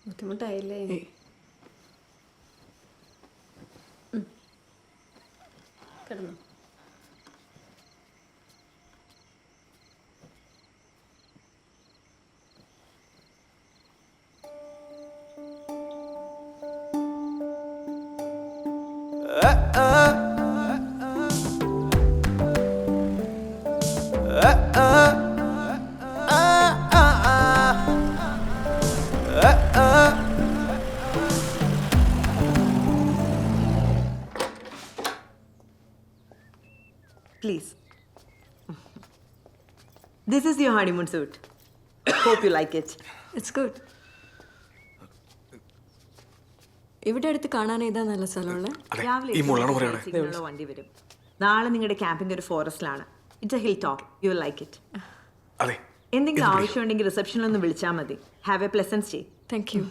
ബുദ്ധിമുട്ടായില്ലേ? കിടന്നു. Please. This is your honeymoon suit. Hope you like it. It's good. ഇവിടെ അടുത്ത് കാണാൻ ഏതാ നല്ല സ്ഥലമുള്ള? രാവിലെ വണ്ടി വരും. നാളെ നിങ്ങളുടെ ക്യാമ്പിംഗ് ഒരു ഫോറസ്റ്റിലാണ്. It's a hill top. You will like it. എന്തെങ്കിലും ആവശ്യമുണ്ടെങ്കിൽ റിസപ്ഷനിലൊന്ന് വിളിച്ചാൽ മതി. Have a pleasant stay. Thank you.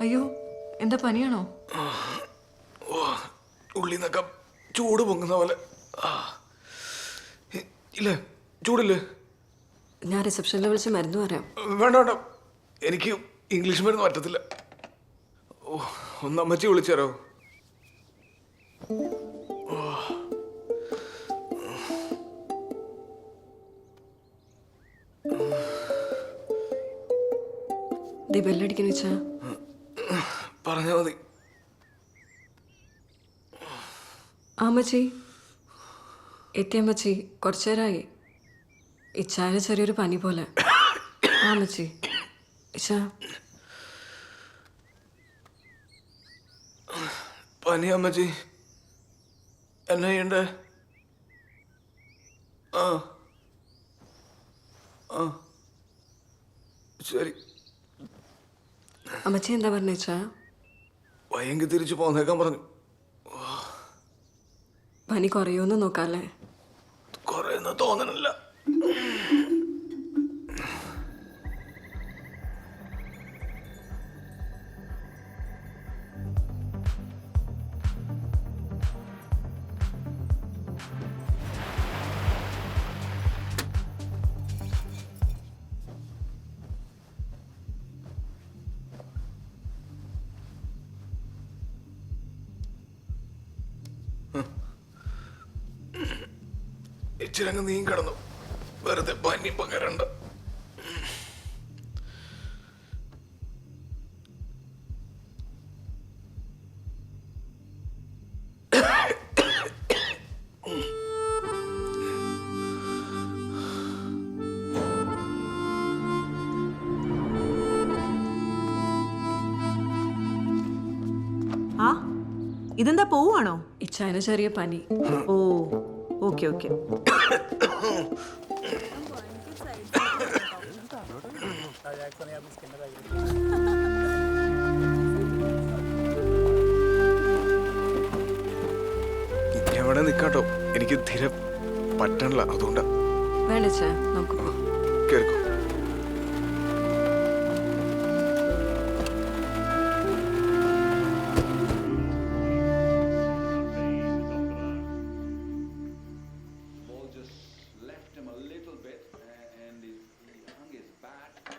അയ്യോ, എന്താ പനിയാണോ? ഉള്ളിന്നൊക്കെ ചൂട് പൊങ്ങുന്ന പോലെ. ഇല്ലേ, ചൂടില്ലേ? ഞാൻ റിസപ്ഷനിൽ വിളിച്ച് മരുന്ന് പറയാം. വേണ്ട വേണ്ട, എനിക്ക് ഇംഗ്ലീഷ് മരുന്ന് പറ്റത്തില്ല. ഒന്ന് അമ്മച്ചി വിളിച്ചാരോ? ബെല്ലടിക്കുന്ന വെച്ചാ പറഞ്ഞാ മതി. അമ്മച്ചി എത്തിയമ്മച്ചി, കുറച്ചു നേരമായി. ഇച്ചാന് ചെറിയൊരു പനി പോലെ. അമ്മച്ചി ഇച്ച പനി അമ്മച്ചി, എന്നാ ചെയ്യണ്ടേ? ആ ആ ശരി. അമ്മച്ചി എന്താ പറഞ്ഞേച്ചാ? വയ്യെങ്കിൽ തിരിച്ചു പോന്നേക്കാൻ പറഞ്ഞു. പനി കുറയുമെന്ന് നോക്കാല്ലേ? കുറയുന്ന തോന്നണില്ല. ഇച്ചിരങ്ങ് നീ കിടന്നു, വെറുതെ പനി പകരണ്ട. ആ, ഇതെന്താ പോവാണോ? ഇച്ചാന് ചെറിയ പനി. ഓ, ഓക്കെ ഓക്കെ. എവിടെ നിക്കാട്ടോ, എനിക്ക് തീരെ പറ്റണില്ല, അതുകൊണ്ടാ. വേണ്ടച്ചാ, നമുക്ക് പോവാം. കേൾക്കോ?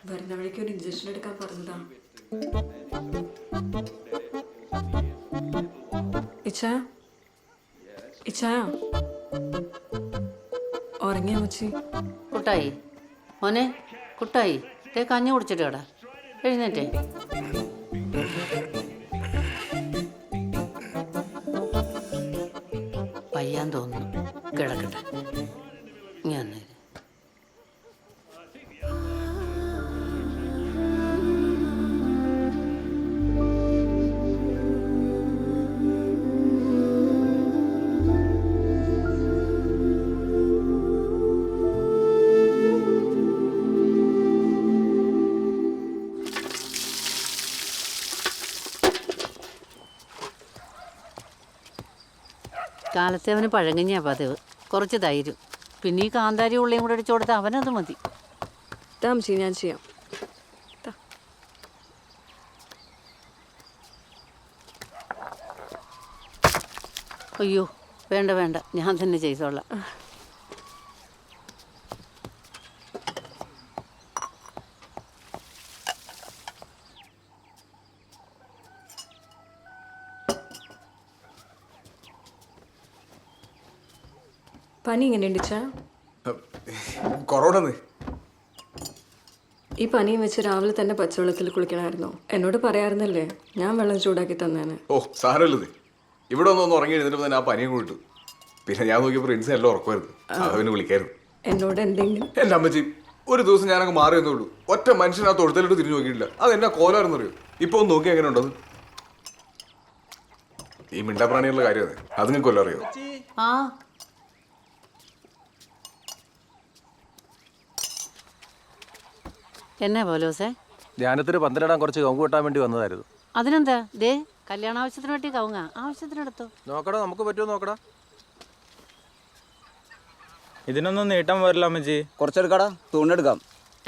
വരുന്ന വഴിക്ക് ഒരു ഇഞ്ചക്ഷൻ എടുക്കാൻ പറഞ്ഞതാ. ഇച്ചാ ഇച്ചാ, ഉറങ്ങിയ അമ്മച്ചി? കുട്ടായി മോനെ, കുട്ടായി കഞ്ഞി കുടിച്ചിട്ട് കേടാ, എഴുന്നേറ്റേ. വയ്യാൻ തോന്നുന്നു, കിടക്കട്ടെ. ഞാൻ കാലത്തെ അവന് പഴങ്കഞ്ഞാ പതിവ്, കുറച്ച് തൈരും, പിന്നെ ഈ കാന്താരി ഉള്ളിയും കൂടെ അടിച്ചു കൊടുത്താൽ അവനത് മതി. താമസി ഞാൻ ചെയ്യാം. ദാ. അയ്യോ വേണ്ട വേണ്ട, ഞാൻ തന്നെ ചെയ്തോളാം. പനി എങ്ങനെയുണ്ട് ചാ? കൊറോണന്ന് ഈ പനിയും വെച്ച് രാവിലെ തന്നെ പച്ചവെള്ളത്തിൽ കുളിക്കണമായിരുന്നോ? എന്നോട് പറയാറുന്നല്ലേ, ഞാൻ വെള്ളം ചൂടാക്കി തന്നേനെ. ഓ സാരമില്ലത്. ഇവിടെ ഒന്ന് ഉറങ്ങി എഴുന്നിട്ട് തന്നെ ആ പനിയും കൂട്ടു. പിന്നെ ഞാൻ നോക്കിയപ്പോൾ പ്രിൻസ് എല്ലാം ഉറക്കുമായിരുന്നു. അവന് വിളിക്കായിരുന്നു. എന്നോട് എന്തെങ്കിലും എൻ്റെ അമ്മച്ചി ഒരു ദിവസം ഞാനങ്ങ് മാറി എന്നുള്ളൂ. ഒറ്റ മനുഷ്യൻ ആ തൊഴുത്തിലോട്ട് തിരിഞ്ഞു നോക്കിയിട്ടില്ല. അത് എന്നാ കോലായിരുന്നറിയോ? ഇപ്പൊ ഒന്ന് നോക്കി എങ്ങനെ ഉണ്ടത്? ഈ മിണ്ടാപ്രാണിയുള്ള കാര്യമാണ്. അത് നിങ്ങൾക്ക് കൊല്ലം അറിയോ? ആ എന്നാ പോലോസേ? ധ്യാനത്തിന് പന്തലിടാൻ കുറച്ച് കവുങ്ങ് വെട്ടാൻ വേണ്ടി വന്നതായിരുന്നു. അതിനെന്താ, ദേ കല്യാണ ആവശ്യത്തിന് വേണ്ടി കവുങ്ങ, ആവശ്യത്തിനെടുത്തോ. നോക്കടാ, നമുക്ക് പറ്റുമോ നോക്കടാ. ഇതിനൊന്നും നീട്ടാൻ വരില്ല അമ്മച്ചി. കുറച്ചെടുക്കാടാ, തുണിയെടുക്കാം.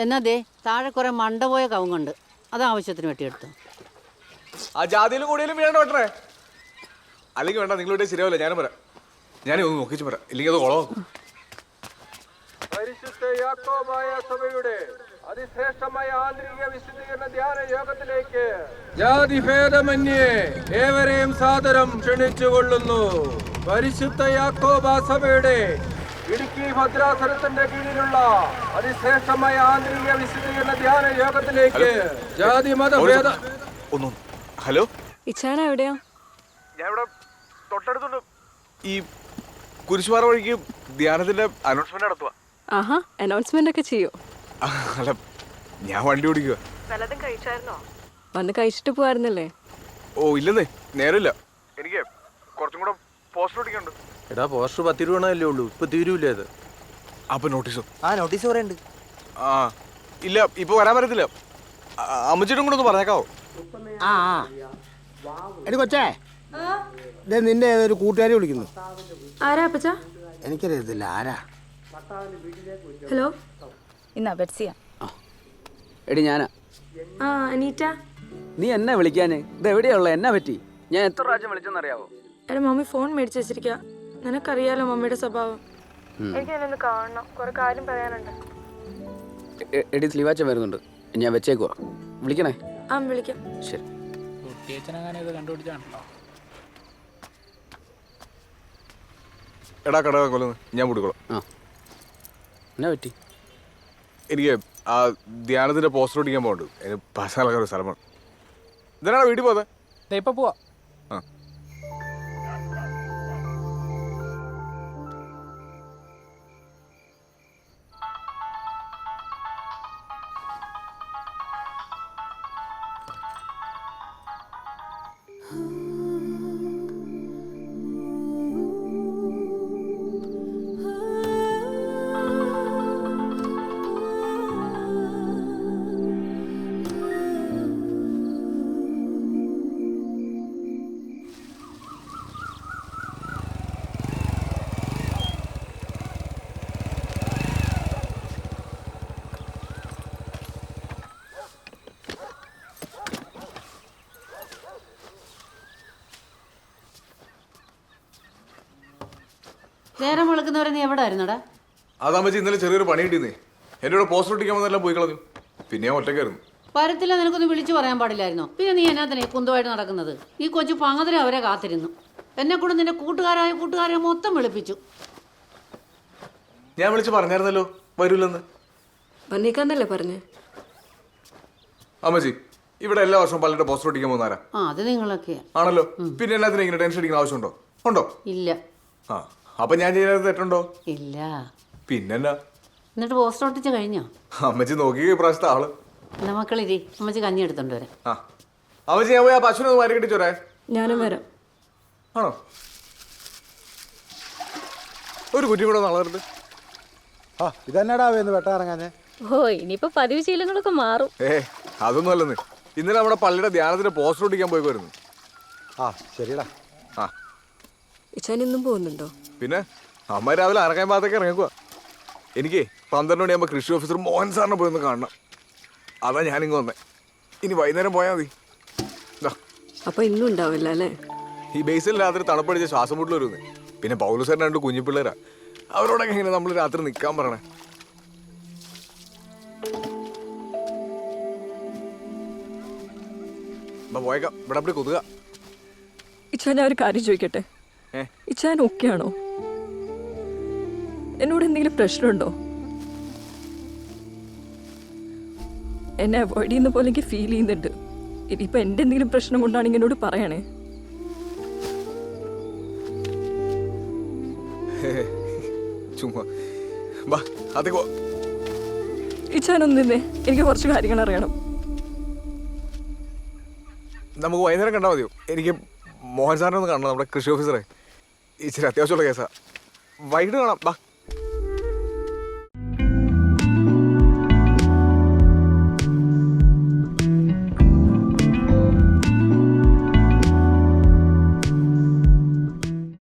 എന്നാ ദേ താഴെ കുറെ മണ്ട പോയ കവുങ്ങുണ്ട്, അത് ആവശ്യത്തിന് വെട്ടിയെടുത്തോ. ആ ജാതിയിലും കൂടിയാലും വേണ്ട വെട്ടണേ. അല്ലെങ്കിൽ വേണ്ട, നിങ്ങളുടെ ശരിയാവില്ല. ഞാനും വരാം. ഞാനേ ഒന്ന് നോക്കിച്ച് വരാം, ഇല്ലെങ്കിൽ അത് കുളമാക്കും. പരിശുദ്ധ യാക്കോബായ സഭയുടെ അതിശ്രേഷ്ഠമായ ആന്തരിക വിശുദ്ധീകരണ ധ്യാന യോഗത്തിലേക്ക് ജാതിഭേദമന്യേ ഏവരെയും സാദരം ക്ഷണിച്ചുകൊള്ളുന്നു. പരിശുദ്ധ യാക്കോബാ സഭയുടെ ഇടുക്കി ഭദ്രാസനത്തിന്റെ കീഴിലുള്ള അതിശ്രേഷ്ഠമായ ആന്തരിക വിശുദ്ധീകരണ ധ്യാന യോഗത്തിലേക്ക് ജാതി മതഭേദ. ഒന്നും ഹലോ, ഇച്ചാന എവിടെയാ? ഞാൻ ഇവിടെ തൊട്ടടുത്തുണ്ട്. ഈ കുരിശുപാറ വഴിക്ക് ധ്യാനത്തിന്റെ അനൗൺസ്മെന്റ് നടത്തുക. ആഹാ, അനൗൺസ്മെന്റ് ഒക്കെ ചെയ്യോ? അല്ല, ഞാൻ വണ്ടി ഓടിക്കുക. വന്ന് കഴിച്ചിട്ട് പോവായിരുന്നല്ലേ? ഓ ഇല്ലെന്നേ, നേരമില്ല. എനിക്ക് കുറച്ചും കൂടെ പോസ്റ്റർ ഓടിക്കണ്ട്. എടാ, പോസ്റ്റർ 10 രൂപയല്ലേ ഉള്ളൂ, ഇപ്പൊ തീരൂല അത്. അപ്പൊ നോട്ടീസോ? നോട്ടീസ് കുറേ ഉണ്ട്. ആ ഇല്ല, ഇപ്പൊ വരാൻ പറ്റത്തില്ല. അമ്മച്ചിട്ടും കൂടെ ഒന്ന് പറഞ്ഞേക്കാവോ? ആ എടി കൊച്ചേ, നിന്റെ ഏതൊരു കൂട്ടുകാരി വിളിക്കുന്നു. ആരാ അപ്പച്ച? എനിക്കറിയത്തില്ല ആരാ. ഹലോ, ഇന്നാ ബെറ്റ്സിയാ. എടി ഞാനാ. ആ അനീറ്റ. നീ എന്നെ വിളിക്കാന് ഇത് എവിടെയുള്ള എന്നാ പറ്റി? ഞാൻ എത്ര പ്രാവശ്യം വിളിച്ചെന്നറിയാവോ? എടാ, മമ്മി ഫോൺ മേടിച്ച് വെച്ചിരിക്കുക. നിനക്കറിയാലോ മമ്മിയുടെ സ്വഭാവം. എനിക്ക് എന്നൊന്ന് കാണണം, കുറെ കാര്യം പറയാനുണ്ട്. എടി സ്ലീവാച്ചൻ വരുന്നുണ്ട്, ഞാൻ വെച്ചേക്കുവാ. വിളിക്കണേ. ആ വിളിക്കാം. ശരി. എടാ കട കൊല്ലുന്നു, ഞാൻ കൂടിക്കോളാം. ആ എന്നാ പറ്റി? എനിക്ക് ആ ധ്യാനത്തിന്റെ പോസ്റ്റർ ഓടിക്കാൻ പോകണ്ട്. എനിക്ക് പാസ്സാലൊക്കെ ഒരു സ്ഥലമാണ്. ഇതിനാണ് വീട്ടിൽ പോകാതെ. ഇപ്പൊ പോവാ. ആ നേരം വിളിക്കുന്നവരെ നീ എവിടെ ആയിരുന്നടാ? അതാമ്പച്ചി ഇന്നലെ ചെറിയൊരു പണി കിട്ടിയെന്നേ. എൻ്റെ കൂടെ പോസ്റ്റർ ഒട്ടിക്കാൻ വന്നെല്ലാം പോയി കളഞ്ഞു. പിന്നെ ഞാൻ ഒറ്റയ്ക്കായിരുന്നു. വരത്തില്ല, നിനക്കൊന്ന് വിളിച്ചു പറയാൻ പാടില്ലായിരുന്നോ? പിന്നെ നീ എന്നാ കുന്തമായിട്ട് നടക്കുന്നത്? ഈ കൊച്ചു പാങ്ങതിരെ അവരെ കാത്തിരുന്നു. എന്നെ കൂടെ നിന്റെ കൂട്ടുകാരെ മൊത്തം വിളിപ്പിച്ചു. ഞാൻ വിളിച്ച് പറഞ്ഞായിരുന്നല്ലോ വരൂലെന്ന്. വന്നേക്കാന്നല്ലേ പറഞ്ഞേ? അമ്മച്ചി, ഇവിടെ എല്ലാ വർഷവും പലരുടെ പോസ്റ്റർ ഒട്ടിക്കാൻ പോകുന്നാരാ? ആ അത് നിങ്ങളൊക്കെയാ. ആണല്ലോ. പിന്നെ എല്ലാത്തിനും ഇങ്ങനെ ടെൻഷൻ അടിക്കുന്ന ആവശ്യമുണ്ടോ? ഉണ്ടോ? ഇല്ല. ആ അപ്പൊ ഞാൻ ചെയ്യുന്നത് തെറ്റുണ്ടോ? ഇല്ല. പിന്നെന്നാ? എന്നിട്ട് പോസ്റ്റർ ഒട്ടിച്ച് കഴിഞ്ഞോ? അമ്മച്ചി നോക്കി ഇപ്രാവശ്യത്തെ ആള്. എന്നാ മക്കളിരി, അമ്മച്ചി കഞ്ഞി എടുത്തോണ്ട് വരാം. ആ അമ്മച്ചി, ഞാൻ പോയി ആ പശുവിനെ ഒന്ന് മാറി കെട്ടിച്ചോരേ. ഞാനും വരാം. ആണോ? ഒരു കുറ്റി കൂടെ നളരുത്. ആ ഇതെന്നാടാ എന്ന് വെട്ടാറങ്ങാഞ്ഞേ? ഓ ഇനിയിപ്പോ പതിവ് ശീലങ്ങളൊക്കെ മാറും. അതൊന്നും അല്ലെന്ന്. ഇന്നലെ നമ്മുടെ പള്ളിയുടെ ധ്യാനത്തിന് പോസ്റ്റർ ഒട്ടിക്കാൻ പോയി വരുന്നു. ആ ശരിടാ. ആ ഇച്ചാൻ ഇന്നും പോകുന്നുണ്ടോ? പിന്നെ അമ്മ രാവിലെ അറക്കാൻ ഭാഗത്തേക്ക് ഇറങ്ങിക്കുക. എനിക്ക് 12 മണിയാകുമ്പോൾ കൃഷി ഓഫീസർ മോഹൻ സാറിനെ പോയി ഒന്ന് കാണണം. അതാ ഞാനിങ്ങ് വന്നേ. ഇനി വൈകുന്നേരം പോയാൽ മതി. ദാ, അപ്പൊ ഇന്നും ഉണ്ടാവില്ല അല്ലേ? ഈ ബേസിൽ രാത്രി തണുപ്പടിച്ച് ശ്വാസം മുട്ടൽ വരുന്നേ. പിന്നെ പൗലുസാറിന് 2 കുഞ്ഞു പിള്ളേരാ. അവരോടൊക്കെ എങ്ങനെ നമ്മൾ രാത്രി നിൽക്കാൻ പറയണേ? പോയേക്കാം. ഇവിടെ അപ്പടി കൊതുക. ഇച്ചാൻ ഞാൻ ഒരു കാര്യം ചോദിക്കട്ടെ? ഇച്ചാൻ ഓക്കെ ആണോ? എന്നോട് എന്തെങ്കിലും പ്രശ്നമുണ്ടോ? എന്നെ അവോയ്ഡ് ചെയ്യുന്ന പോലെ എനിക്ക് ഫീൽ ചെയ്യുന്നുണ്ട്. ഇനിയിപ്പോ എന്റെ എന്തെങ്കിലും പ്രശ്നം കൊണ്ടാണെങ്കിൽ എന്നോട് പറയണേ. ചുമ്മാ ബാ, അതേ പോ. ഇച്ചാനൊന്നിന്നേ, എനിക്ക് കുറച്ച് കാര്യങ്ങൾ അറിയണം. നമുക്ക് വൈകുന്നേരം കണ്ടാൽ മതിയോ? എനിക്ക് മോഹൻ സാറിനെ ഒന്ന് കാണണം, നമ്മുടെ കൃഷി ഓഫീസറെ. ഇച്ചിരി അത്യാവശ്യമുള്ള കേസാ. വൈകിട്ട് കാണാം. ബാ.